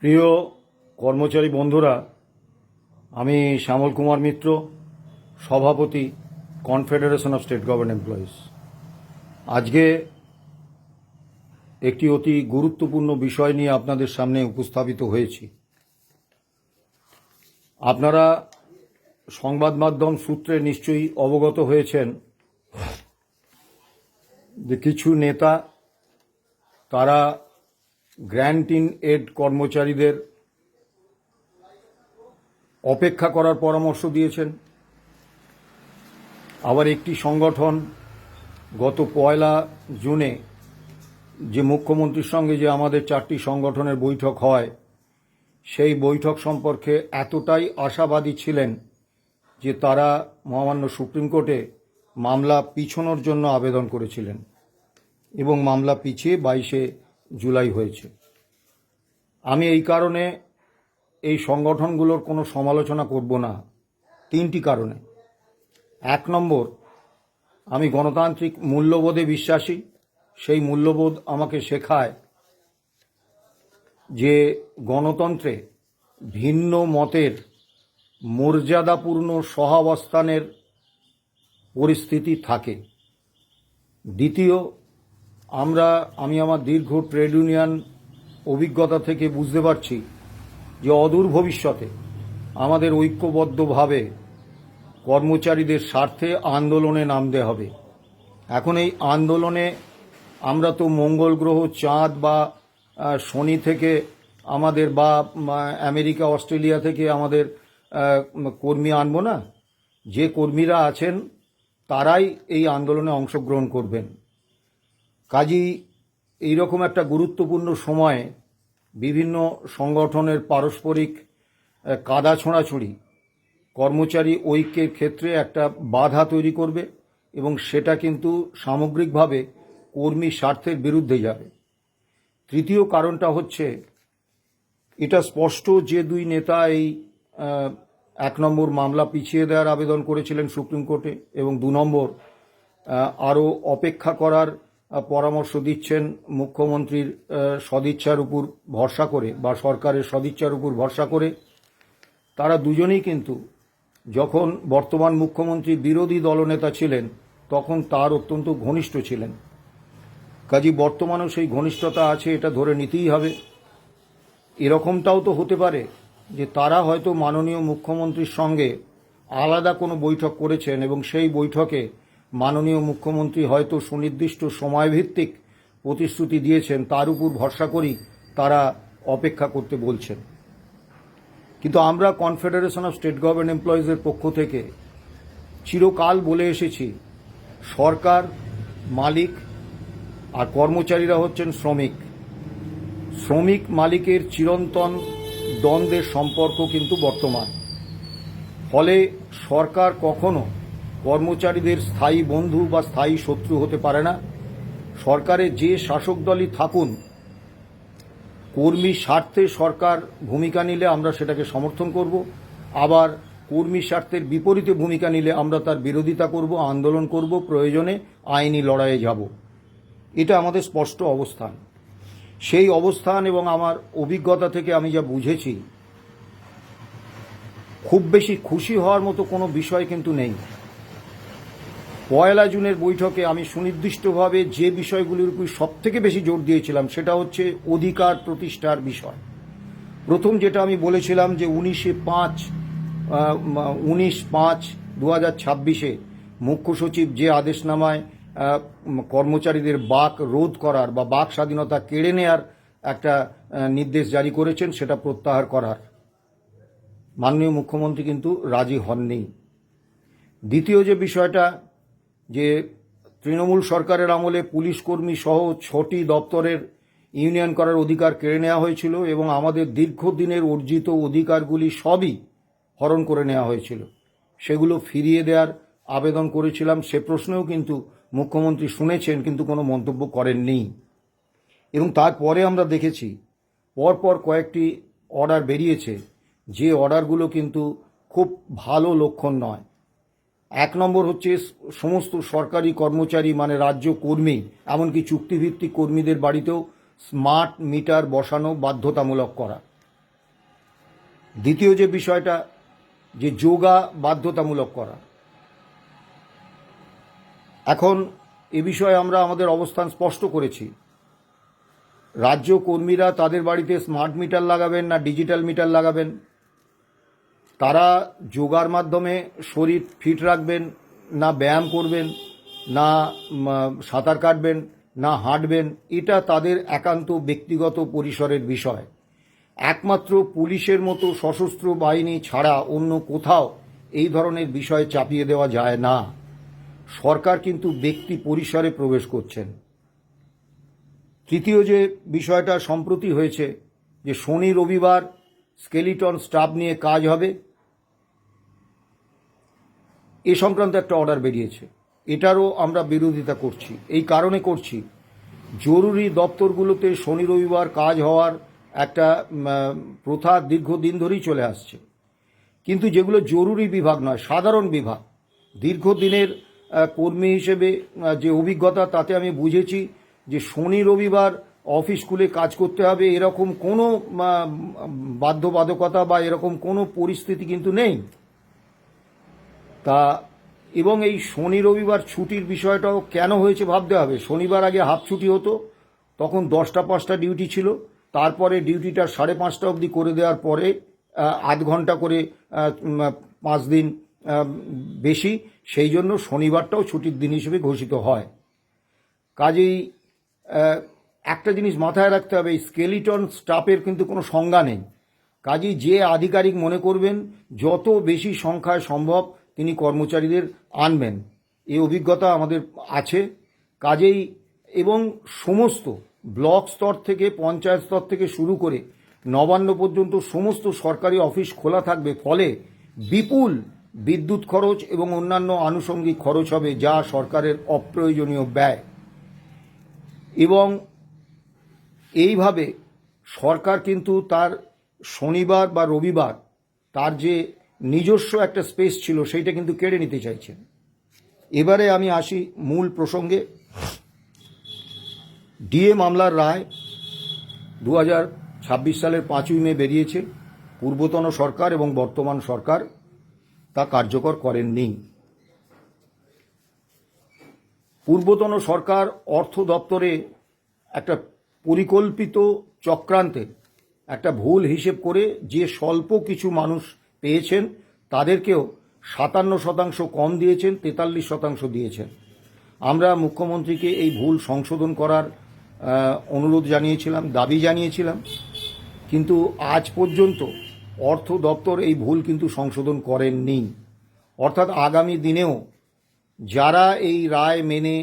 প্রিয় কর্মচারী বন্ধুরা, আমি শ্যামল কুমার মিত্র, সভাপতি, confederation of state government employees. আজকে একটি অতি গুরুত্বপূর্ণ বিষয় নিয়ে আপনাদের সামনে উপস্থাপিত হয়েছি। আপনারা সংবাদ মাধ্যম সূত্রে নিশ্চয়ই অবগত হয়েছেন যে কিছু নেতা তারা গ্র্যান্ট ইন এড কর্মচারীদের অপেক্ষা করার পরামর্শ দিয়েছেন। আবার একটি সংগঠন গত 1 জুনে যে মুখ্যমন্ত্রীর সঙ্গে যে আমাদের 4টি সংগঠনের বৈঠক হয়, সেই বৈঠক সম্পর্কে এতটাই আশাবাদী ছিলেন যে তারা মহামান্য সুপ্রিম কোর্টে মামলা পিছনোর জন্য আবেদন করেছিলেন এবং মামলা পিছিয়ে 22শে জুলাই হয়েছে। আমি এই কারণে এই সংগঠনগুলোর কোনো সমালোচনা করব না, 3টি কারণে। 1 নম্বর, আমি গণতান্ত্রিক মূল্যবোধে বিশ্বাসী। সেই মূল্যবোধ আমাকে শেখায় যে গণতন্ত্রে ভিন্ন মতের মর্যাদাপূর্ণ সহাবস্থানের পরিস্থিতি থাকে। দ্বিতীয়, আমি আমার দীর্ঘ ট্রেড ইউনিয়ন অভিজ্ঞতা থেকে বুঝতে পারছি যে অদূর ভবিষ্যতে আমাদের ঐক্যবদ্ধভাবে কর্মচারীদের স্বার্থে আন্দোলনে নামতে হবে। এখন এই আন্দোলনে আমরা তো মঙ্গল গ্রহ, চাঁদ বা শনি থেকে আমাদের বা আমেরিকা, অস্ট্রেলিয়া থেকে আমাদের কর্মী আনবো না। যে কর্মীরা আছেন তারাই এই আন্দোলনে অংশগ্রহণ করবেন। কাজেই এইরকম একটা গুরুত্বপূর্ণ সময়ে বিভিন্ন সংগঠনের পারস্পরিক কাদা ছোঁড়াছুড়ি কর্মচারী ঐক্যের ক্ষেত্রে একটা বাধা তৈরি করবে এবং সেটা কিন্তু সামগ্রিকভাবে কর্মী স্বার্থের বিরুদ্ধে যাবে। তৃতীয় কারণটা হচ্ছে, এটা স্পষ্ট যে 2 নেতা এই 1 নম্বর মামলা পিছিয়ে দেওয়ার আবেদন করেছিলেন সুপ্রিম কোর্টে এবং 2 নম্বর আরও অপেক্ষা করার পরামর্শ দিচ্ছেন মুখ্যমন্ত্রীর সদিচ্ছার উপর ভরসা করে বা সরকারের সদিচ্ছার উপর ভরসা করে। তারা দুজনেই কিন্তু যখন বর্তমান মুখ্যমন্ত্রী বিরোধী দলনেতা ছিলেন তখন তার অত্যন্ত ঘনিষ্ঠ ছিলেন। কাজী বর্তমানেও সেই ঘনিষ্ঠতা আছে, এটা ধরে নিতেই হবে। এরকমটাও তো হতে পারে যে তারা হয়তো মাননীয় মুখ্যমন্ত্রীর সঙ্গে আলাদা কোনো বৈঠক করেছেন এবং সেই বৈঠকে মাননীয় মুখ্যমন্ত্রী হয়তো সুনির্দিষ্ট সময়ভিত্তিক প্রতিশ্রুতি দিয়েছেন, তার উপর ভরসা করেই তারা অপেক্ষা করতে বলছেন। কিন্তু আমরা কনফেডারেশন অফ স্টেট গভর্নমেন্ট এমপ্লয়িজের পক্ষ থেকে চিরকাল বলে এসেছি, সরকার মালিক আর কর্মচারীরা হচ্ছেন শ্রমিক। শ্রমিক মালিকের চিরন্তন দ্বন্দ্বের সম্পর্ক কিন্তু বর্তমান। ফলে সরকার কখনো কর্মচারীদের স্থায়ী বন্ধু বা স্থায়ী শত্রু হতে পারে না। সরকারের যে শাসক দলই থাকুন, কর্মী স্বার্থে সরকার ভূমিকা নিলে আমরা সেটাকে সমর্থন করব, আবার কর্মী স্বার্থের বিপরীতে ভূমিকা নিলে আমরা তার বিরোধিতা করব, আন্দোলন করব, প্রয়োজনে আইনি লড়াইয়ে যাব। এটা আমাদের স্পষ্ট অবস্থান। সেই অবস্থান এবং আমার অভিজ্ঞতা থেকে আমি যা বুঝেছি, খুব বেশি খুশি হওয়ার মতো কোনো বিষয় কিন্তু নেই। 1 জুনের বৈঠকে আমি সুনির্দিষ্টভাবে যে বিষয়গুলির উপর সবথেকে বেশি জোর দিয়েছিলাম সেটা হচ্ছে অধিকার প্রতিষ্ঠার বিষয়। প্রথম যেটা আমি বলেছিলাম যে 19/5/2026 মুখ্য সচিব যে আদেশনামায় কর্মচারীদের বাক রোধ করার বা বাক স্বাধীনতা কেড়ে নেওয়ার একটা নির্দেশ জারি করেছেন, সেটা প্রত্যাহার করার মাননীয় মুখ্যমন্ত্রী কিন্তু রাজি হননি। দ্বিতীয় যে বিষয়টা, যে তৃণমূল সরকারের আমলে পুলিশ কর্মী সহ 6টি দপ্তরের ইউনিয়ন করার অধিকার কেড়ে নেওয়া হয়েছিল এবং আমাদের দীর্ঘদিনের অর্জিত অধিকারগুলি সবই হরণ করে নেওয়া হয়েছিল, সেগুলো ফিরিয়ে দেওয়ার আবেদন করেছিলাম। সে প্রশ্নেও কিন্তু মুখ্যমন্ত্রী শুনেছেন কিন্তু কোনো মন্তব্য করেননি। এবং তারপরে আমরা দেখেছি পরপর কয়েকটি অর্ডার বেরিয়েছে, যে অর্ডারগুলো কিন্তু খুব ভালো লক্ষণ নয়। 1 নম্বর হচ্ছে সমস্ত সরকারি কর্মচারী মানে রাজ্য কর্মী, এমনকি চুক্তিভিত্তিক কর্মীদের বাড়িতেও স্মার্ট মিটার বসানো বাধ্যতামূলক করা। দ্বিতীয় যে বিষয়টা, যে যোগা বাধ্যতামূলক করা। এখন এ বিষয়ে আমরা আমাদের অবস্থান স্পষ্ট করেছি। রাজ্য কর্মীরা তাদের বাড়িতে স্মার্ট মিটার লাগাবেন না ডিজিটাল মিটার লাগাবেন, তারা যোগার মাধ্যমে শরীর ফিট রাখবেন না ব্যায়াম করবেন, না সাঁতার কাটবেন, না হাঁটবেন, এটা তাদের একান্ত ব্যক্তিগত পরিসরের বিষয়। একমাত্র পুলিশের মতো সশস্ত্র বাহিনী ছাড়া অন্য কোথাও এই ধরনের বিষয় চাপিয়ে দেওয়া যায় না। সরকার কিন্তু ব্যক্তি পরিসরে প্রবেশ করছেন। তৃতীয় যে বিষয়টা সম্প্রতি হয়েছে, যে শনি রবিবার স্কেলিটন স্টাফ নিয়ে কাজ হবে, এ সংক্রান্ত একটা অর্ডার বেরিয়েছে। এটারও আমরা বিরোধিতা করছি। এই কারণে করছি, জরুরি দপ্তরগুলোতে শনি রবিবার কাজ হওয়ার একটা প্রথা দীর্ঘদিন ধরেই চলে আসছে। কিন্তু যেগুলো জরুরি বিভাগ নয়, সাধারণ বিভাগ, দীর্ঘদিনের কর্মী হিসেবে যে অভিজ্ঞতা, তাতে আমি বুঝেছি যে শনি রবিবার অফিস খুলে কাজ করতে হবে এরকম কোনো বাধ্যবাধকতা বা এরকম কোনো পরিস্থিতি কিন্তু নেই। তা এবং এই শনি রবিবার ছুটির বিষয়টাও কেন হয়েছে ভাবতে হবে। শনিবার আগে হাফ ছুটি হতো, তখন 10টা 5টা ডিউটি ছিল, তারপরে ডিউটিটা 5:30 অবধি করে দেওয়ার পরে আধ ঘন্টা করে 5 দিন বেশি, সেই জন্য শনিবারটাও ছুটির দিন হিসেবে ঘোষিত হয়। কাজেই একটা জিনিস মাথায় রাখতে হবে, এই স্কেলিটন স্টাফের কিন্তু কোনো সংজ্ঞা নেই। কাজেই যে আধিকারিক মনে করবেন যত বেশি সংখ্যায় সম্ভব তিনি কর্মচারীদের আনবেন, এই অভিজ্ঞতা আমাদের আছে। কাজেই এবং সমস্ত ব্লক স্তর থেকে পঞ্চায়েত স্তর থেকে শুরু করে নবান্ন পর্যন্ত সমস্ত সরকারি অফিস খোলা থাকবে, ফলে বিপুল বিদ্যুৎ খরচ এবং অন্যান্য আনুষঙ্গিক খরচ হবে, যা সরকারের অপ্রয়োজনীয় ব্যয়। এবং এইভাবে সরকার কিন্তু তার শনিবার বা রবিবার তার যে নিজস্ব একটা স্পেস ছিল সেইটা কিন্তু কেড়ে নিতে চাইছেন। এবারে আমি আসি মূল প্রসঙ্গে। ডিএ মামলার রায় 2026 সালের 5ই মে বেরিয়েছে। পূর্বতন সরকার এবং বর্তমান সরকার তা কার্যকর করেননি। পূর্বতন সরকার অর্থ দপ্তরে একটা পরিকল্পিত চক্রান্তে একটা ভুল হিসেব করে যে স্বল্প কিছু মানুষ পেয়েছেন তাদেরকেও 57% কম দিয়েছেন, 43% দিয়েছেন। আমরা মুখ্যমন্ত্রীকে এই ভুল সংশোধন করার অনুরোধ জানিয়েছিলাম, দাবি জানিয়েছিলাম, কিন্তু আজ পর্যন্ত অর্থ দপ্তর এই ভুল কিন্তু সংশোধন করেননি। অর্থাৎ আগামী দিনেও যারা এই রায় মেনে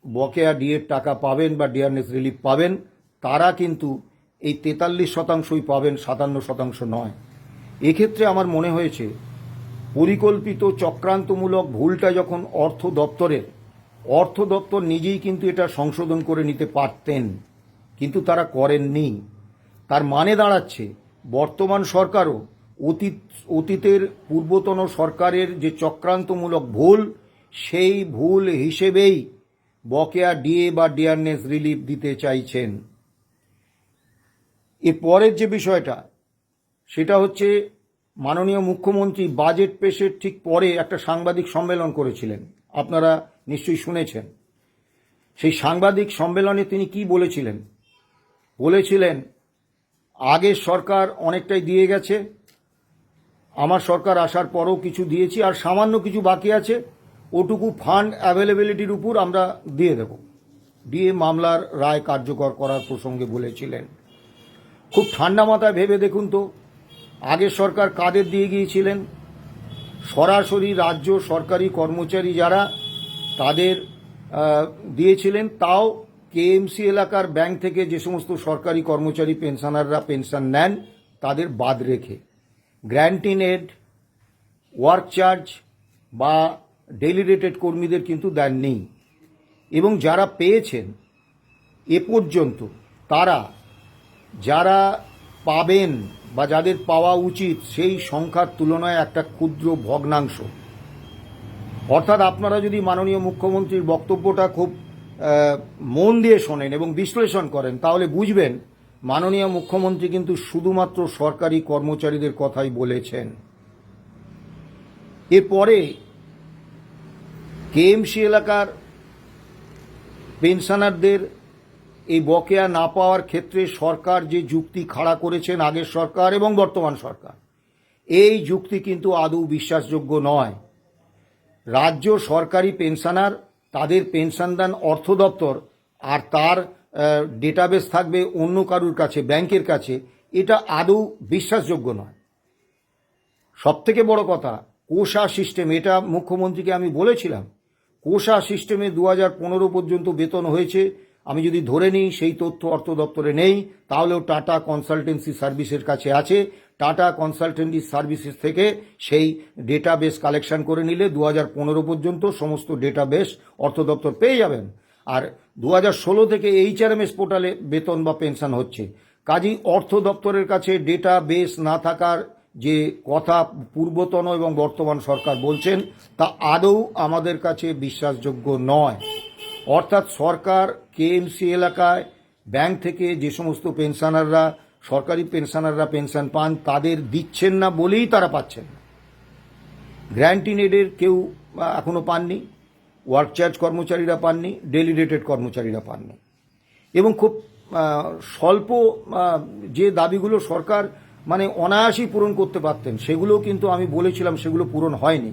বকেয়া ডিএর টাকা পাবেন বা ডিয়ারনেস রিলিফ পাবেন, তারা কিন্তু এই 43%ই পাবেন, 57% নয়। এক্ষেত্রে আমার মনে হয়েছে পরিকল্পিত চক্রান্তমূলক ভুলটা যখন অর্থ দপ্তরের, অর্থ দপ্তর নিজেই কিন্তু এটা সংশোধন করে নিতে পারতেন, কিন্তু তারা করেননি। তার মানে দাঁড়াচ্ছে বর্তমান সরকারও অতীতের পূর্বতন সরকারের যে চক্রান্তমূলক ভুল, সেই ভুল হিসেবেই বকেয়া ডিএ বা ডিয়ারনেস রিলিফ দিতে চাইছেন। এর পরের যে বিষয়টা, সেটা হচ্ছে মাননীয় মুখ্যমন্ত্রী বাজেট পেশের ঠিক পরে একটা সাংবাদিক সম্মেলন করেছিলেন, আপনারা নিশ্চয়ই শুনেছেন। সেই সাংবাদিক সম্মেলনে তিনি কি বলেছিলেন? বলেছিলেন, আগের সরকার অনেকটাই দিয়ে গেছে, আমার সরকার আসার পরও কিছু দিয়েছি, আর সামান্য কিছু বাকি আছে, ওটুকু ফান্ড অ্যাভেলেবিলিটির উপর আমরা দিয়ে দেব। ডিএ মামলার রায় কার্যকর করার প্রসঙ্গে বলেছিলেন। খুব ঠান্ডা মাথায় ভেবে দেখুন তো, আগের সরকার কাদের দিয়ে গিয়েছিলেন? সরাসরি রাজ্য সরকারি কর্মচারী যারা, তাদের দিয়েছিলেন। তাও কেএমসি এলাকার ব্যাংক থেকে যে সমস্ত সরকারি কর্মচারী পেনশনাররা পেনশন নেন তাদের বাদ রেখে, grant in add, work charge বা ডেইলি রেটেড কর্মীদের কিন্তু দেননি। এবং যারা পেয়েছেন এ পর্যন্ত, তারা যারা পাবেন বা যাদের পাওয়া উচিত সেই সংখ্যার তুলনায় একটা ক্ষুদ্র ভগ্নাংশ। অর্থাৎ আপনারা যদি মাননীয় মুখ্যমন্ত্রীর বক্তব্যটা খুব মন দিয়ে শোনেন এবং বিশ্লেষণ করেন, তাহলে বুঝবেন মাননীয় মুখ্যমন্ত্রী কিন্তু শুধুমাত্র সরকারি কর্মচারীদের কথাই বলেছেন। এরপরে কেএমসি এলাকার পেনশনারদের এই বকেয়া না পাওয়ার ক্ষেত্রে সরকার যে যুক্তি খাড়া করেছেন, আগের সরকার এবং বর্তমান সরকার, এই যুক্তি কিন্তু আদৌ বিশ্বাসযোগ্য নয়। রাজ্য সরকারি পেনশনার, তাদের পেনশনদান অর্থ দপ্তর, আর তার ডেটাবেস থাকবে অন্য কারুর কাছে, ব্যাংকের কাছে, এটা আদৌ বিশ্বাসযোগ্য নয়। সবথেকে বড় কথা, কোষা সিস্টেম, এটা মুখ্যমন্ত্রীকে আমি বলেছিলাম, কোষা সিস্টেমে 2015 পর্যন্ত বেতন হয়েছে। আমি যদি ধরে নিই সেই তথ্য অর্থ দপ্তরে নেই, তাহলেও টাটা কনসালটেন্সি সার্ভিসের কাছে আছে। টাটা কনসালটেন্সি সার্ভিসেস থেকে সেই ডেটাবেস কালেকশন করে নিলে 2015 পর্যন্ত সমস্ত ডেটাবেস অর্থ দপ্তর পেয়ে যাবেন। আর 2016 থেকে HRMS পোর্টালে বেতন বা পেনশন হচ্ছে। কাজেই অর্থ দপ্তরের কাছে ডেটাবেস না থাকার যে কথা পূর্বতন এবং বর্তমান সরকার বলছেন, তা আদৌ আমাদের কাছে বিশ্বাসযোগ্য নয়। অর্থাৎ সরকার কেএমসি এলাকায় ব্যাংক থেকে যে সমস্ত পেনশনাররা, সরকারি পেনশনাররা পেনশন পান, তাদের দিচ্ছেন না বলেই তারা পাচ্ছেন না। গ্র্যান্ট ইন এডের কেউ এখনো পাননি, ওয়ার্ক চার্জ কর্মচারীরা পাননি, ডেলি রেটেড কর্মচারীরা পাননি। এবং খুব স্বল্প যে দাবিগুলো সরকার মানে অনায়াসই পূরণ করতে পারতেন, সেগুলো কিন্তু আমি বলেছিলাম সেগুলো পূরণ হয়নি।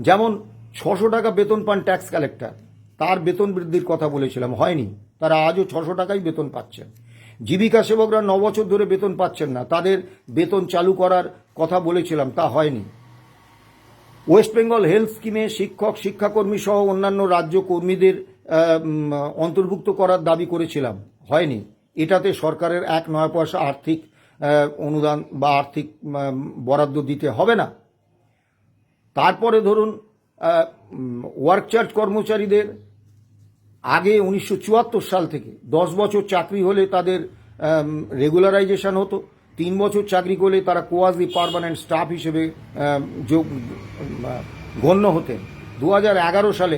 যেমন 600 টাকা বেতন পান ট্যাক্স কালেক্টর, তার বেতন বৃদ্ধির কথা বলেছিলাম, হয়নি। তারা আজও 600 টাকাই বেতন পাচ্ছেন। জীবিকা সেবকরা 9 বছর ধরে বেতন পাচ্ছেন না, তাদের বেতন চালু করার কথা বলেছিলাম, তা হয়নি। ওয়েস্ট বেঙ্গল হেলথ স্কিমে শিক্ষক, শিক্ষাকর্মী সহ অন্যান্য রাজ্য কর্মীদের অন্তর্ভুক্ত করার দাবি করেছিলাম, হয়নি। এটাতে সরকারের 1 নয়া পয়সা আর্থিক অনুদান বা আর্থিক বরাদ্দ দিতে হবে না। তারপরে ধরুন ওয়ার্ক চার্জ কর্মচারীদের আগে 1974 সাল থেকে 10 বছর চাকরি হলে তাদের রেগুলারাইজেশন হতো, 3 বছর চাকরি করলে তারা কোয়াজি পার্মানেন্ট স্টাফ হিসেবে গণ্য হতেন। 2011 সালে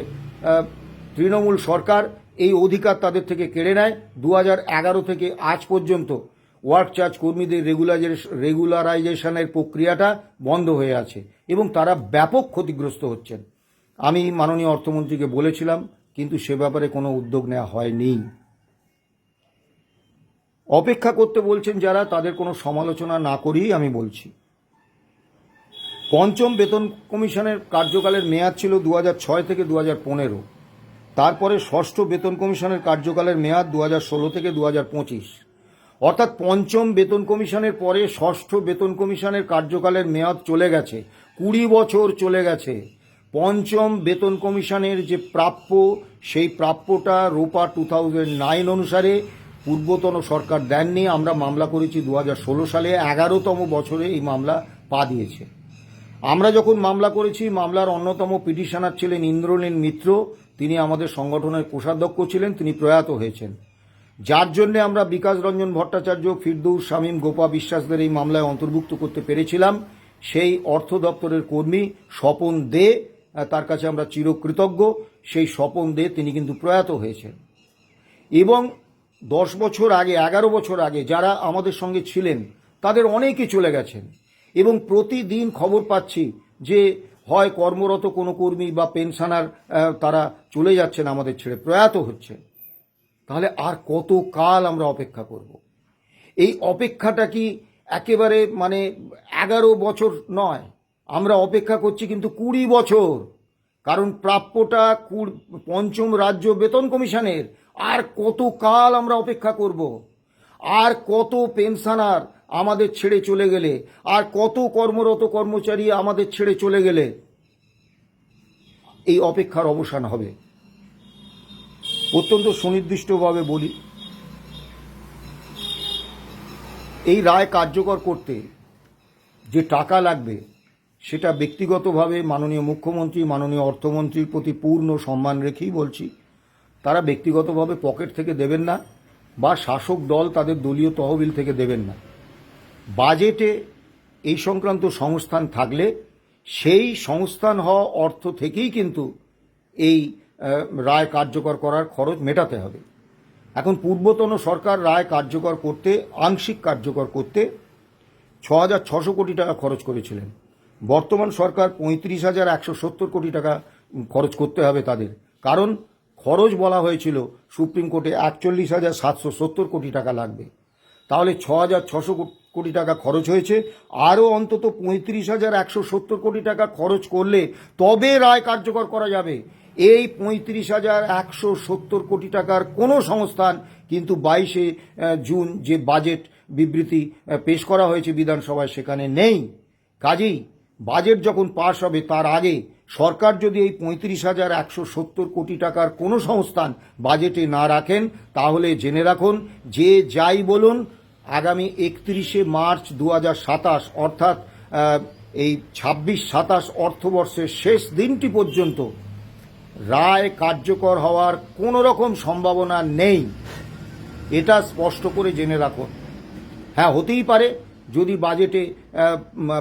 তৃণমূল সরকার এই অধিকার তাদের থেকে কেড়ে নেয়। 2011 থেকে আজ পর্যন্ত ওয়ার্ক চার্জ কর্মীদের রেগুলারাইজেশনের প্রক্রিয়াটা বন্ধ হয়ে আছে এবং তারা ব্যাপক ক্ষতিগ্রস্ত হচ্ছেন। আমি মাননীয় অর্থমন্ত্রীকে বলেছিলাম, কিন্তু সে ব্যাপারে কোনো উদ্যোগ নেওয়া হয়নি। অপেক্ষা করতে বলছেন যারা, তাদের কোনো সমালোচনা না করেই আমি বলছি। পঞ্চম বেতন কমিশনের কার্যকালের মেয়াদ ছিল 2006 থেকে 2015। তারপরে ষষ্ঠ বেতন কমিশনের কার্যকালের মেয়াদ 2016 থেকে 2025। অর্থাৎ পঞ্চম বেতন কমিশনের পরে ষষ্ঠ বেতন কমিশনের কার্যকালের মেয়াদ চলে গেছে, 20 বছর চলে গেছে। পঞ্চম বেতন কমিশনের যে প্রাপ্য, সেই প্রাপ্যটা রোপা 2009 অনুসারে পূর্বতন সরকার দেননি। আমরা মামলা করেছি 2016 সালে, 11তম বছরে এই মামলা পা দিয়েছে। আমরা যখন মামলা করেছি, মামলার অন্যতম পিটিশনার ছিলেন ইন্দ্রনীল মিত্র, তিনি আমাদের সংগঠনের কোষাধ্যক্ষ ছিলেন, তিনি প্রয়াত হয়েছেন। যার জন্য আমরা বিকাশ রঞ্জন ভট্টাচার্য, ফিরদৌস শামীম, গোপা বিশ্বাসদের এই মামলায় অন্তর্ভুক্ত করতে পেরেছিলাম। সেই অর্থ দপ্তরের কর্মী স্বপন দে, তার কাছে আমরা চিরকৃতজ্ঞ। সেই স্বপন দে তিনি কিন্তু প্রয়াত হয়েছেন। এবং 10 বছর আগে, 11 বছর আগে যারা আমাদের সঙ্গে ছিলেন, তাদের অনেকে চলে গেছেন। এবং প্রতিদিন খবর পাচ্ছি যে হয় কর্মরত কোনো কর্মী বা পেনশনার তারা চলে যাচ্ছেন আমাদের ছেড়ে, প্রয়াত হচ্ছে। তাহলে আর কত কাল আমরা অপেক্ষা করব? এই অপেক্ষাটা কি একেবারে মানে 11 বছর নয়, আমরা অপেক্ষা করছি কিন্তু 20 বছর। কারণ প্রাপ্যটা পঞ্চম রাজ্য বেতন কমিশনের। আর কত কাল আমরা অপেক্ষা করব? আর কত পেনশনার আমাদের ছেড়ে চলে গেলে, আর কত কর্মরত কর্মচারী আমাদের ছেড়ে চলে গেলে এই অপেক্ষার অবসান হবে? অত্যন্ত সুনির্দিষ্টভাবে বলি, এই রায় কার্যকর করতে যে টাকা লাগবে, সেটা ব্যক্তিগতভাবে মাননীয় মুখ্যমন্ত্রী, মাননীয় অর্থমন্ত্রীর প্রতি পূর্ণ সম্মান রেখেই বলছি, তারা ব্যক্তিগতভাবে পকেট থেকে দেবেন না বা শাসক দল তাদের দলীয় তহবিল থেকে দেবেন না। বাজেটে এই সংক্রান্ত সংস্থান থাকলে সেই সংস্থান হওয়া অর্থ থেকেই কিন্তু এই রায় কার্যকর করার খরচ মেটাতে হবে। এখন পূর্বতন সরকার রায় কার্যকর করতে, আংশিক কার্যকর করতে 6,600 কোটি টাকা খরচ করেছিলেন। বর্তমান সরকার 35,170 কোটি টাকা খরচ করতে হবে তাদের, কারণ খরচ বলা হয়েছিল সুপ্রিম কোর্টে 41,770 কোটি টাকা লাগবে। তাহলে 6,600 কোটি টাকা খরচ হয়েছে, আরও অন্তত 35,170 কোটি টাকা খরচ করলে তবে রায় কার্যকর করা যাবে। এই 35,170 কোটি টাকার কোনো সংস্থান কিন্তু 22শে জুন যে বাজেট বিবৃতি পেশ করা হয়েছে বিধানসভায় সেখানে নেই। কাজেই বাজেট যখন পাশ হবে তার আগে সরকার যদি এই 35,170 কোটি টাকার কোনো সংস্থান বাজেটে না রাখেন, তাহলে জেনে রাখুন যে যাই বলুন, আগামী 31শে মার্চ 2027 অর্থাৎ এই 26-27 অর্থবর্ষের শেষ দিনটি পর্যন্ত রায় কার্যকর হওয়ার কোনো রকম সম্ভাবনা নেই। এটা স্পষ্ট করে জেনে রাখুন। হ্যাঁ, হতেই পারে যদি বাজেটে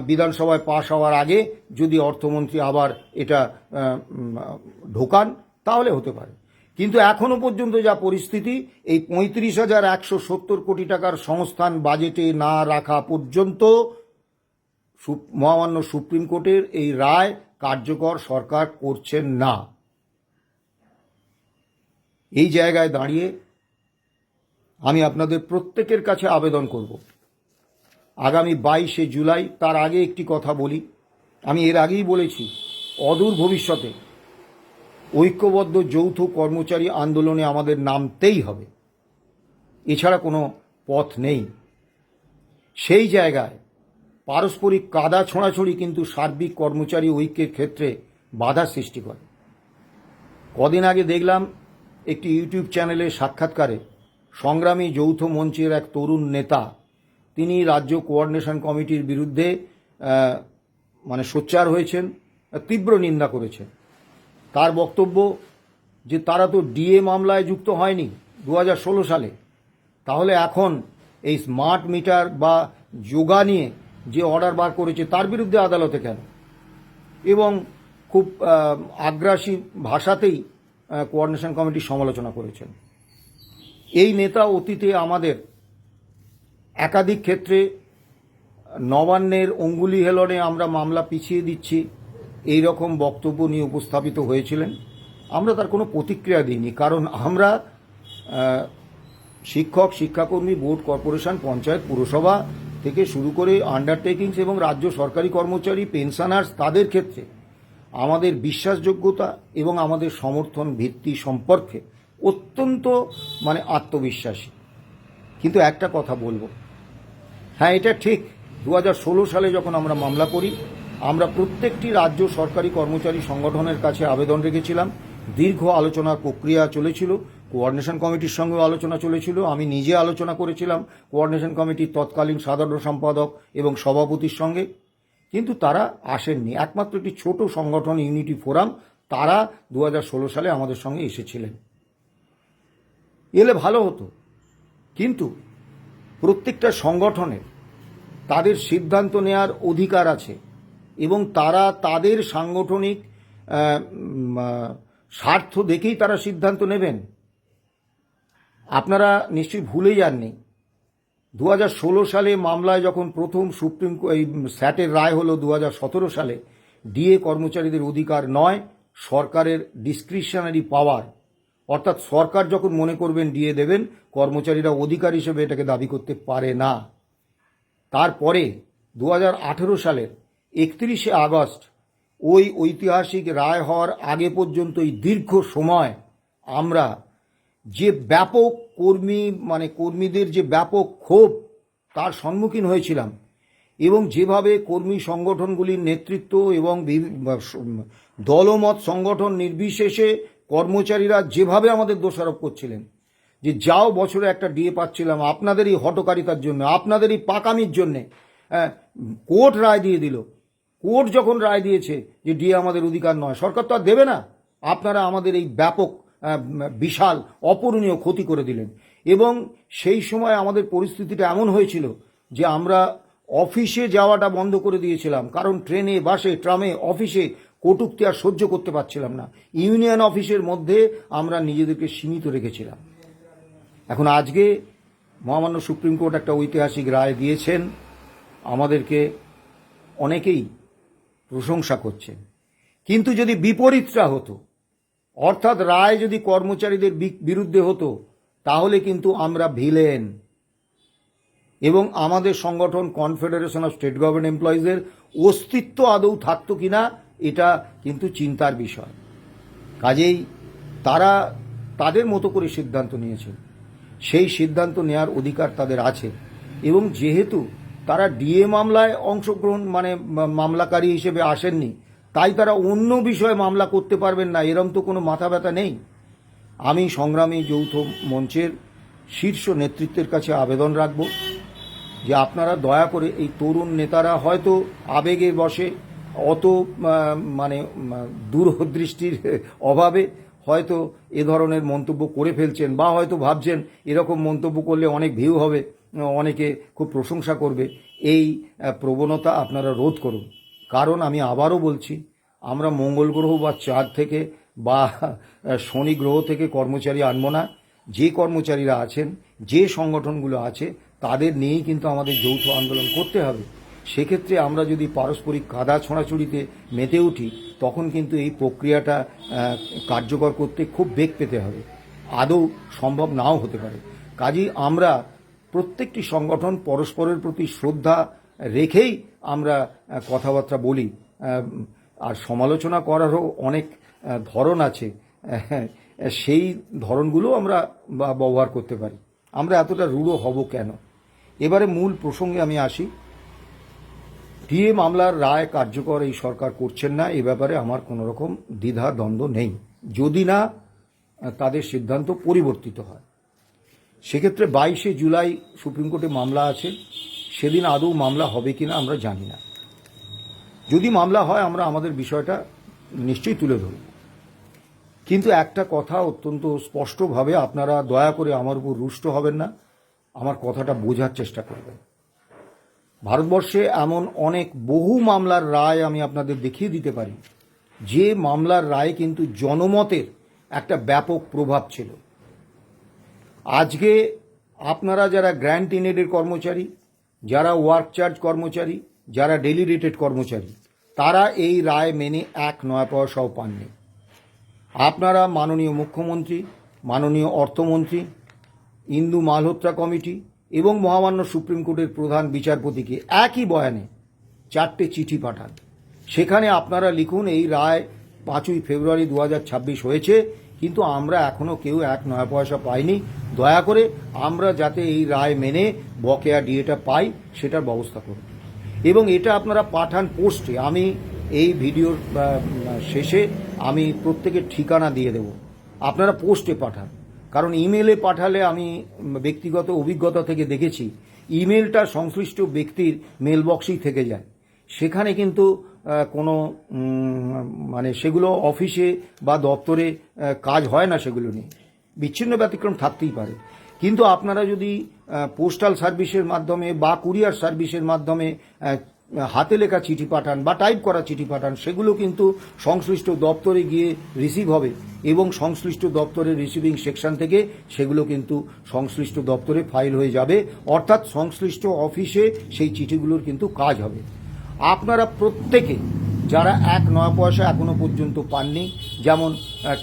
বিধানসভায় পাশ হওয়ার আগে যদি অর্থমন্ত্রী আবার এটা ঢোকান তাহলে হতে পারে, কিন্তু এখনো পর্যন্ত যা পরিস্থিতি, এই 35,170 কোটি টাকার সংস্থান বাজেটে না রাখা পর্যন্ত মহামান্য সুপ্রিম কোর্টের এই রায় কার্যকর সরকার করছেন না। এই জায়গায় দাঁড়িয়ে আমি আপনাদের প্রত্যেকের কাছে আবেদন করব, আগামী 22শে জুলাই, তার আগে একটি কথা বলি, আমি এর আগেই বলেছি, অদূর ভবিষ্যতে ঐক্যবদ্ধ যৌথ কর্মচারী আন্দোলনে আমাদের নামতেই হবে, এছাড়া কোনো পথ নেই। সেই জায়গায় পারস্পরিক কাদা ছোঁড়াছড়ি কিন্তু সার্বিক কর্মচারী ঐক্যের ক্ষেত্রে বাধা সৃষ্টি করে। কদিন আগে দেখলাম একটি ইউটিউব চ্যানেলে সাক্ষাৎকারে সংগ্রামী যৌথ মঞ্চের এক তরুণ নেতা, তিনি রাজ্য কোঅর্ডিনেশন কমিটির বিরুদ্ধে সোচ্চার হয়েছেন, তীব্র নিন্দা করেছেন। তার বক্তব্য যে তারা তো ডিএ মামলায় যুক্ত হয়নি 2016 সালে, তাহলে এখন এই স্মার্ট মিটার বা যোগা নিয়ে যে অর্ডার বার করেছে তার বিরুদ্ধে আদালতে কেন, এবং খুব আগ্রাসী ভাষাতেই কোঅর্ডিনেশন কমিটির সমালোচনা করেছেন। এই নেতা অতীতে আমাদের একাধিক ক্ষেত্রে নবান্নের অঙ্গুলি হেলনে আমরা মামলা পিছিয়ে দিচ্ছি এই রকম বক্তব্য নিয়ে উপস্থাপিত হয়েছিলেন। আমরা তার কোনো প্রতিক্রিয়া দিইনি, কারণ আমরা শিক্ষক, শিক্ষাকর্মী, বোর্ড, কর্পোরেশন, পঞ্চায়েত, পুরসভা থেকে শুরু করে আন্ডারটেকিংস এবং রাজ্য সরকারি কর্মচারী, পেনশনার্স, তাদের ক্ষেত্রে আমাদের বিশ্বাসযোগ্যতা এবং আমাদের সমর্থন ভিত্তি সম্পর্কে অত্যন্ত আত্মবিশ্বাসী। কিন্তু একটা কথা বলবো, হ্যাঁ এটা ঠিক, 2016 সালে যখন আমরা মামলা করি, আমরা প্রত্যেকটি রাজ্য সরকারি কর্মচারী সংগঠনের কাছে আবেদন রেখেছিলাম। দীর্ঘ আলোচনার প্রক্রিয়া চলেছিল, কোঅর্ডিনেশন কমিটির সঙ্গেও আলোচনা চলেছিল, আমি নিজে আলোচনা করেছিলাম কোঅর্ডিনেশন কমিটির তৎকালীন সাধারণ সম্পাদক এবং সভাপতির সঙ্গে, কিন্তু তারা আসেননি। একমাত্র একটি ছোট সংগঠন ইউনিটি ফোরাম, তারা 2016 সালে আমাদের সঙ্গে এসেছিলেন। এলে ভালো হতো, কিন্তু প্রত্যেকটা সংগঠনের তাদের সিদ্ধান্ত নেওয়ার অধিকার আছে এবং তারা তাদের সাংগঠনিক স্বার্থ দেখেই তারা সিদ্ধান্ত নেবেন। আপনারা নিশ্চয়ই ভুলে যাননি, 2016 সালে মামলায় যখন প্রথম এই স্যাটের রায় হলো 2017 সালে, ডিএ কর্মচারীদের অধিকার নয়, সরকারের ডিসক্রিশনারি পাওয়ার, অর্থাৎ সরকার যখন মনে করবেন ডিএ দেবেন, কর্মচারীরা অধিকার হিসেবে এটাকে দাবি করতে পারে না। তারপরে 2018 সালের 31শে আগস্ট ওই ঐতিহাসিক রায় হওয়ার আগে পর্যন্ত এই দীর্ঘ সময় আমরা যে ব্যাপক কর্মীদের যে ব্যাপক ক্ষোভ তার সম্মুখীন হয়েছিলাম, এবং যেভাবে কর্মী সংগঠনগুলির নেতৃত্ব এবং দলমত সংগঠন নির্বিশেষে কর্মচারীরা যেভাবে আমাদের দোষারোপ করছিলেন যে যাও বছরে একটা ডিএ পাচ্ছিলাম আপনাদেরই হঠকারিতার জন্য, আপনাদেরই পাকামির জন্যে। কোর্ট রায় দিয়ে দিল, কোর্ট যখন রায় দিয়েছে যে ডিএ আমাদের অধিকার নয়, সরকার তো আর দেবে না, আপনারা আমাদের এই ব্যাপক বিশাল অপূরণীয় ক্ষতি করে দিলেন। এবং সেই সময় আমাদের পরিস্থিতিটা এমন হয়েছিল যে আমরা অফিসে যাওয়াটা বন্ধ করে দিয়েছিলাম, কারণ ট্রেনে, বাসে, ট্রামে, অফিসে কটূক্তি আর সহ্য করতে পারছিলাম না। ইউনিয়ন অফিসের মধ্যে আমরা নিজেদেরকে সীমিত রেখেছিলাম। এখন আজকে মহামান্য সুপ্রিম কোর্ট একটা ঐতিহাসিক রায় দিয়েছেন, আমাদেরকে অনেকেই প্রশংসা করছেন, কিন্তু যদি বিপরীতটা হতো, অর্থাৎ রায় যদি কর্মচারীদের বিরুদ্ধে হতো, তাহলে কিন্তু আমরা ভিলেন এবং আমাদের সংগঠন কনফেডারেশন অফ স্টেট গভর্নমেন্ট এমপ্লয়িজের অস্তিত্ব আদৌ থাকতো কিনা এটা কিন্তু চিন্তার বিষয়। কাজেই তারা তাদের মতো করে সিদ্ধান্ত নিয়েছেন, সেই সিদ্ধান্ত নেওয়ার অধিকার তাদের আছে। এবং যেহেতু তারা ডিএ মামলায় অংশগ্রহণ মামলাকারী হিসেবে আসেননি, তাই তারা অন্য বিষয়ে মামলা করতে পারবেন না, এরম তো কোনো মাথা ব্যথা নেই। আমি সংগ্রামী যৌথ মঞ্চের শীর্ষ নেতৃত্বের কাছে আবেদন রাখব যে আপনারা দয়া করে এই তরুণ নেতারা হয়তো আবেগে বসে, অত দূরদৃষ্টির অভাবে হয়তো এ ধরনের মন্তব্য করে ফেলছেন, বা হয়তো ভাবছেন এরকম মন্তব্য করলে অনেক ভিউ হবে, অনেকে খুব প্রশংসা করবে। এই প্রবণতা আপনারা রোধ করুন, কারণ আমি আবারও বলছি, আমরা মঙ্গল গ্রহ বা চাঁদ থেকে বা শনি গ্রহ থেকে কর্মচারী আনবো না। যে কর্মচারীরা আছেন, যে সংগঠনগুলো আছে, তাদের নিয়েই কিন্তু আমাদের যৌথ আন্দোলন করতে হবে। সেক্ষেত্রে আমরা যদি পারস্পরিক কাদা ছোঁড়াছুড়িতে মেতে উঠি, তখন কিন্তু এই প্রক্রিয়াটা কার্যকর করতে খুব বেগ পেতে হবে, আদৌ সম্ভব নাও হতে পারে। কাজেই আমরা প্রত্যেকটি সংগঠন পরস্পরের প্রতি শ্রদ্ধা রেখেই আমরা কথাবার্তা বলি। আর সমালোচনা করারও অনেক ধরন আছে, সেই ধরনগুলো আমরা ব্যবহার করতে পারি। আমরা এতটা রূঢ় হব কেন? এবারে মূল প্রসঙ্গে আমি আসি। ডিএ মামলার রায় কার্যকর এই সরকার করছেন না, এ ব্যাপারে আমার কোনো রকম দ্বিধা দ্বন্দ্ব নেই, যদি না তাদের সিদ্ধান্ত পরিবর্তিত হয়। সেক্ষেত্রে 22শে জুলাই সুপ্রিম কোর্টে মামলা আছে, সেদিন আদৌ মামলা হবে কিনা আমরা জানি না। যদি মামলা হয় আমরা আমাদের বিষয়টা নিশ্চয়ই তুলে ধরব, কিন্তু একটা কথা অত্যন্ত স্পষ্টভাবে আপনারা দয়া করে আমার উপর রুষ্ট হবেন না, আমার কথাটা বোঝার চেষ্টা করবেন। ভারতবর্ষে এমন অনেক বহু মামলার রায় আমি আপনাদের দেখিয়ে দিতে পারি, যে মামলার রায় কিন্তু জনমতের একটা ব্যাপক প্রভাব ছিল। আজকে আপনারা যারা গ্র্যান্ট ইনেডের কর্মচারী, যারা ওয়ার্ক চার্জ কর্মচারী, যারা ডেলি রেটেড কর্মচারী, তারা এই রায় মেনে 1 পয়সাও পাননি। আপনারা মাননীয় মুখ্যমন্ত্রী, মাননীয় অর্থমন্ত্রী, ইন্দু মালহোত্রা কমিটি এবং মহামান্য সুপ্রিম কোর্টের প্রধান বিচারপতিকে একই বয়ানে 4টে চিঠি পাঠান। সেখানে আপনারা লিখুন এই রায় 5ই ফেব্রুয়ারি 2026 হয়েছে, কিন্তু আমরা এখনও কেউ 1 পয়সা পাইনি। দয়া করে আমরা যাতে এই রায় মেনে বকেয়া ডিএটা পাই সেটার ব্যবস্থা করুন। এবং এটা আপনারা পাঠান পোস্টে। আমি এই ভিডিওর শেষে আমি প্রত্যেকের ঠিকানা দিয়ে দেব, আপনারা পোস্টে পাঠান। কারণ ইমেলে পাঠালে আমি ব্যক্তিগত অভিজ্ঞতা থেকে দেখেছি, ইমেলটা সংশ্লিষ্ট ব্যক্তির মেলবক্সেই থেকে যায়, সেখানে কিন্তু কোনো সেগুলো অফিসে বা দপ্তরে কাজ হয় না, সেগুলো নিয়ে বিচ্ছিন্ন ব্যতিক্রম থাকতেই পারে। কিন্তু আপনারা যদি পোস্টাল সার্ভিসের মাধ্যমে বা কুরিয়ার সার্ভিসের মাধ্যমে হাতে লেখা চিঠি পাঠান বা টাইপ করা চিঠি পাঠান, সেগুলো কিন্তু সংশ্লিষ্ট দপ্তরে গিয়ে রিসিভ হবে এবং সংশ্লিষ্ট দপ্তরের রিসিভিং সেকশন থেকে সেগুলো কিন্তু সংশ্লিষ্ট দপ্তরে ফাইল হয়ে যাবে, অর্থাৎ সংশ্লিষ্ট অফিসে সেই চিঠিগুলোর কিন্তু কাজ হবে। আপনারা প্রত্যেকে যারা 1 পয়সা এখনো পর্যন্ত পাননি, যেমন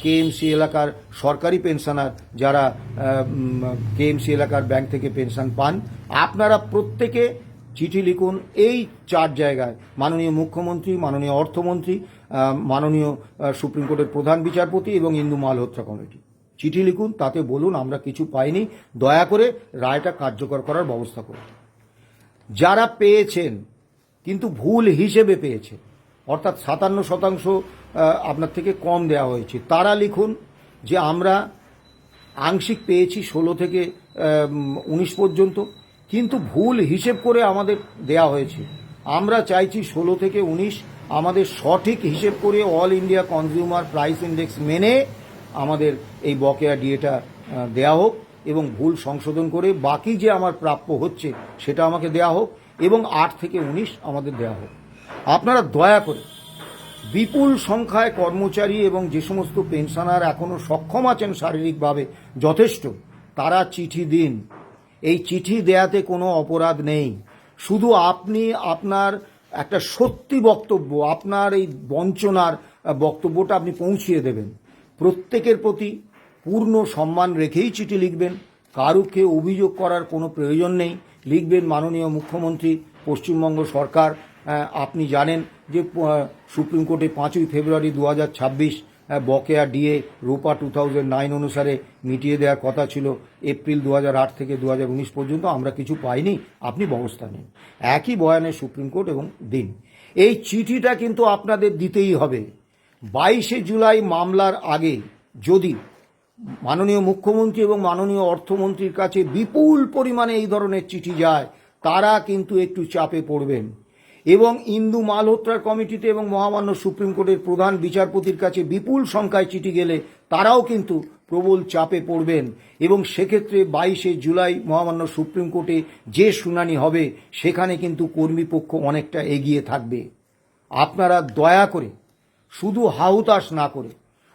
কেএমসি এলাকার সরকারি পেনশনার, যারা কেএমসি এলাকার ব্যাংক থেকে পেনশন পান, আপনারা প্রত্যেকে চিঠি লিখুন এই 4 জায়গায়: মাননীয় মুখ্যমন্ত্রী, মাননীয় অর্থমন্ত্রী, মাননীয় সুপ্রিম কোর্টের প্রধান বিচারপতি এবং ইন্দু মালহোত্রা কমিটি। চিঠি লিখুন, তাতে বলুন আমরা কিছু পাইনি, দয়া করে রায়টা কার্যকর করার ব্যবস্থা করুন। যারা পেয়েছেন কিন্তু ভুল হিসেবে পেয়েছে, অর্থাৎ 57% আপনার থেকে কম দেওয়া হয়েছে, তারা লিখুন যে আমরা আংশিক পেয়েছি 16 থেকে 19 পর্যন্ত, কিন্তু ভুল হিসেব করে আমাদের দেয়া হয়েছে। আমরা চাইছি 16 থেকে 19 আমাদের সঠিক হিসেব করে all India consumer price index মেনে আমাদের এই বকেয়া ডিএটা দেয়া হোক, এবং ভুল সংশোধন করে বাকি যে আমার প্রাপ্য হচ্ছে সেটা আমাকে দেয়া হোক, এবং 8 থেকে 19 আমাদের দেয়া হোক। আপনারা দয়া করে বিপুল সংখ্যায় কর্মচারী এবং যে সমস্ত পেনশনার এখনও সক্ষম আছেন শারীরিকভাবে যথেষ্ট, তারা চিঠি দিন। এই চিঠি দেয়াতে কোনো অপরাধ নেই, শুধু আপনি আপনার একটা সত্যি বক্তব্য, আপনার এই বঞ্চনার বক্তব্যটা আপনি পৌঁছিয়ে দেবেন। প্রত্যেকের প্রতি পূর্ণ সম্মান রেখেই চিঠি লিখবেন, কারুকে অভিযোগ করার কোনো প্রয়োজন নেই। লিখবেন, মাননীয় মুখ্যমন্ত্রী, পশ্চিমবঙ্গ সরকার, আপনি জানেন যে সুপ্রিম কোর্টে 5ই ফেব্রুয়ারি 2026 বকেয়া ডিএ রূপা 2009 অনুসারে মিটিয়ে দেওয়ার কথা ছিল। এপ্রিল 2008 থেকে 2019 পর্যন্ত আমরা কিছু পাইনি, আপনি ব্যবস্থা নিন। একই বয়ানে সুপ্রিম কোর্ট এবং দিন। এই চিঠিটা কিন্তু আপনাদের দিতেই হবে। 22শে জুলাই মামলার আগে যদি মাননীয় মুখ্যমন্ত্রী এবং মাননীয় অর্থমন্ত্রীর কাছে বিপুল পরিমাণে এই ধরনের চিঠি যায়, তারা কিন্তু একটু চাপে পড়বেন। এবং ইন্দু মালহোত্রার কমিটিতে এবং মহামান্য সুপ্রিম কোর্টের প্রধান বিচারপতির কাছে বিপুল সংখ্যায় চিঠি গেলে তারাও কিন্তু প্রবল চাপে পড়বেন। এবং সেক্ষেত্রে 22শে জুলাই মহামান্য সুপ্রিম কোর্টে যে শুনানি হবে, সেখানে কিন্তু কর্মীপক্ষ অনেকটা এগিয়ে থাকবে। আপনারা দয়া করে, শুধু হাহুতাশ না করে,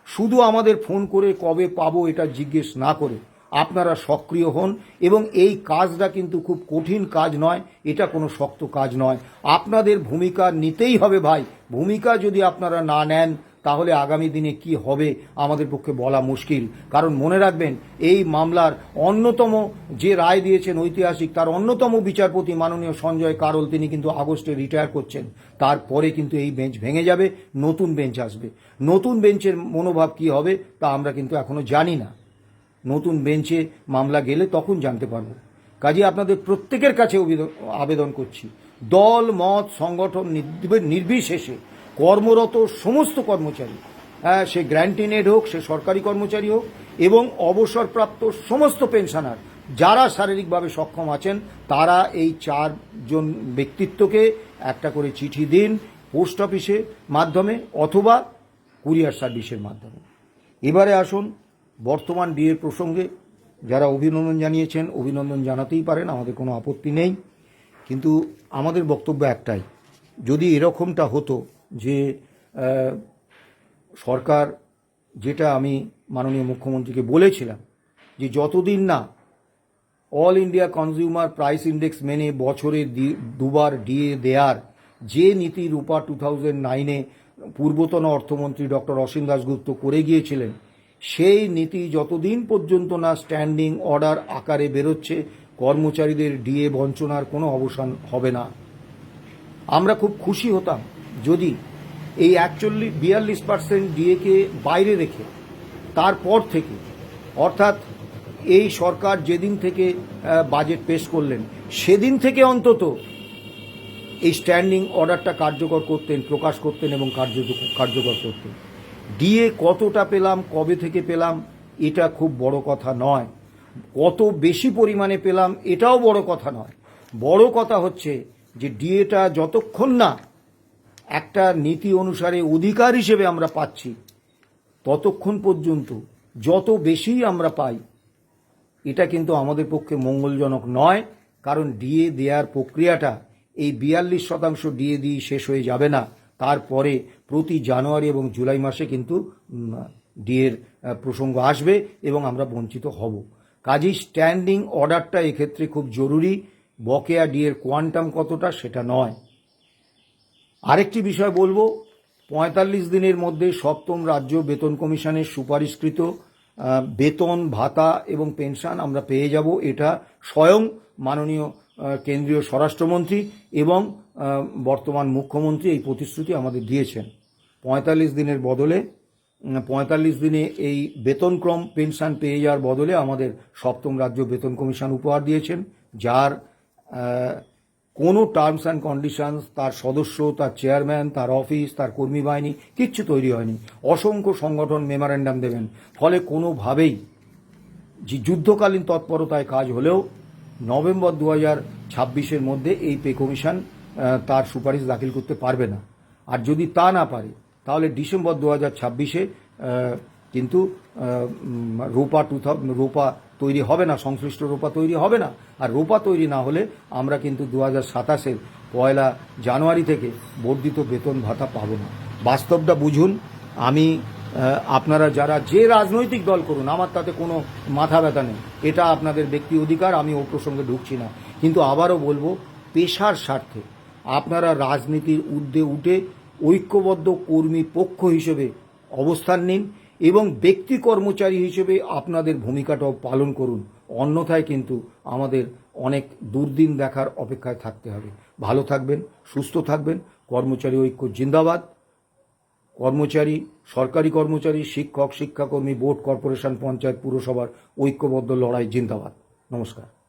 শুধু আমাদের ফোন করে কবে পাবো এটা জিজ্ঞেস না করে আপনারা সক্রিয় হন। এবং এই কাজটা কিন্তু খুব কঠিন কাজ নয়, এটা কোনো শক্ত কাজ নয়। আপনাদের ভূমিকা নিতেই হবে ভাই। ভূমিকা যদি আপনারা না নেন, তাহলে আগামী দিনে কি হবে আমাদের পক্ষে বলা মুশকিল। কারণ মনে রাখবেন, এই মামলার অন্যতম যে রায় দিয়েছেন ঐতিহাসিক, তার অন্যতম বিচারপতি মাননীয় সঞ্জয় কারোল, তিনি কিন্তু আগস্টে রিটায়ার করছেন। তারপরে কিন্তু এই বেঞ্চ ভেঙে যাবে, নতুন বেঞ্চ আসবে। নতুন বেঞ্চের মনোভাব কি হবে তা আমরা কিন্তু এখনো জানি না। নতুন বেঞ্চে মামলা গেলে তখন জানতে পারবো। কাজে আপনাদের প্রত্যেকের কাছে আবেদন করছি, দল মত সংগঠন নির্বিশেষে কর্মরত সমস্ত কর্মচারী, সে গ্র্যান্টিনেড হোক, সে সরকারি কর্মচারী হোক, এবং অবসরপ্রাপ্ত সমস্ত পেনশনার যারা শারীরিকভাবে সক্ষম আছেন, তারা এই 4 জন ব্যক্তিত্বকে একটা করে চিঠি দিন, পোস্ট অফিসের মাধ্যমে অথবা কুরিয়ার সার্ভিসের মাধ্যমে। এবারে আসুন বর্তমান ডিএর প্রসঙ্গে। যারা অভিনন্দন জানিয়েছেন, অভিনন্দন জানাতেই পারেন, আমাদের কোনো আপত্তি নেই। কিন্তু আমাদের বক্তব্য একটাই, যদি এরকমটা হতো যে সরকার, যেটা আমি মাননীয় মুখ্যমন্ত্রীকে বলেছিলাম, যে যতদিন না all India consumer price index মেনে বছরে 2বার ডিএ দেয়ার যে নীতি রূপা 2009-এ পূর্বতন অর্থমন্ত্রী ডক্টর অসীম দাশগুপ্ত করে গিয়েছিলেন, সেই নীতি যতদিন পর্যন্ত না স্ট্যান্ডিং অর্ডার আকারে বেরোচ্ছে, কর্মচারীদের ডিএ বঞ্চনার কোনো অবসান হবে না। আমরা খুব খুশি হতাম যদি এই 42% ডিএকে বাইরে রেখে তারপর থেকে, অর্থাৎ এই সরকার যেদিন থেকে বাজেট পেশ করলেন, সেদিন থেকে অন্তত এই স্ট্যান্ডিং অর্ডারটা কার্যকর করতেন, প্রকাশ করতেন এবং কার্যকর করতেন। ডিএ কতটা পেলাম, কবে থেকে পেলাম, এটা খুব বড় কথা নয়। কত বেশি পরিমাণে পেলাম, এটাও বড় কথা নয়। বড় কথা হচ্ছে যে ডিএটা যতক্ষণ না একটা নীতি অনুসারে অধিকার হিসেবে আমরা পাচ্ছি, ততক্ষণ পর্যন্ত যত বেশি আমরা পাই, এটা কিন্তু আমাদের পক্ষে মঙ্গলজনক নয়। কারণ ডিএ দেওয়ার প্রক্রিয়াটা এই 42% ডিএ দিয়ে শেষ হয়ে যাবে না। তারপরে প্রতি জানুয়ারি এবং জুলাই মাসে কিন্তু ডিএর প্রসঙ্গ আসবে এবং আমরা বঞ্চিত হব। কাজেই স্ট্যান্ডিং অর্ডারটা এক্ষেত্রে খুব জরুরি। বকেয়া ডিএর কোয়ান্টাম কতটা সেটা নয়। আরেকটি বিষয় বলবো, 45 দিনের মধ্যে 7ম রাজ্য বেতন কমিশনের সুপারিশকৃত বেতন ভাতা এবং পেনশন আমরা পেয়ে যাব। এটা স্বয়ং মাননীয় কেন্দ্রীয় স্বরাষ্ট্রমন্ত্রী এবং বর্তমান মুখ্যমন্ত্রী এই প্রতিশ্রুতি আমাদের দিয়েছেন। 45 দিনের বদলে 45 দিনে এই বেতনক্রম পেনশন পেয়ে যাওয়ার বদলে আমাদের 7ম রাজ্য বেতন কমিশন উপহার দিয়েছেন, যার কোনো টার্মস অ্যান্ড কন্ডিশনস, তার সদস্য, তার চেয়ারম্যান, তার অফিস, তার কর্মী বাহিনী কিচ্ছু তৈরি হয়নি। অসংখ্য সংগঠন মেমোরেন্ডাম দেবেন। ফলে কোনোভাবেই যে যুদ্ধকালীন তৎপরতায় কাজ হলেও নভেম্বর 2026-এর মধ্যে এই পে কমিশন তার সুপারিশ দাখিল করতে পারবে না। আর যদি তা না পারে, তাহলে ডিসেম্বর 2026-এ কিন্তু রোপা তৈরি হবে না, সংশ্লিষ্ট রোপা তৈরি হবে না। আর রোপা তৈরি না হলে আমরা কিন্তু 2027-এর 1 জানুয়ারি থেকে বর্ধিত বেতন ভাতা পাবো না। বাস্তবটা বুঝুন। আমি আপনারা যারা যে রাজনৈতিক দল করুন, আমার তাতে কোনো মাথা ব্যথা নেই। এটা আপনাদের ব্যক্তি অধিকার, আমি ও প্রসঙ্গে ঢুকছি না। কিন্তু আবারও বলবো, পেশার স্বার্থে আপনারা রাজনীতির ঊর্ধ্বে উঠে ঐক্যবদ্ধ কর্মী পক্ষ হিসেবে অবস্থান নিন এবং ব্যক্তি কর্মচারী হিসেবে আপনাদের ভূমিকাটাও পালন করুন। অন্যথায় কিন্তু আমাদের অনেক দুর্দিন দেখার অপেক্ষায় থাকতে হবে। ভালো থাকবেন, সুস্থ থাকবেন। কর্মচারী ঐক্য জিন্দাবাদ। কর্মচারী, সরকারি কর্মচারী, শিক্ষক, শিক্ষাকর্মী, বোর্ড, কর্পোরেশন, পঞ্চায়েত, পুরসভার ঐক্যবদ্ধ লড়াই জিন্দাবাদ। নমস্কার।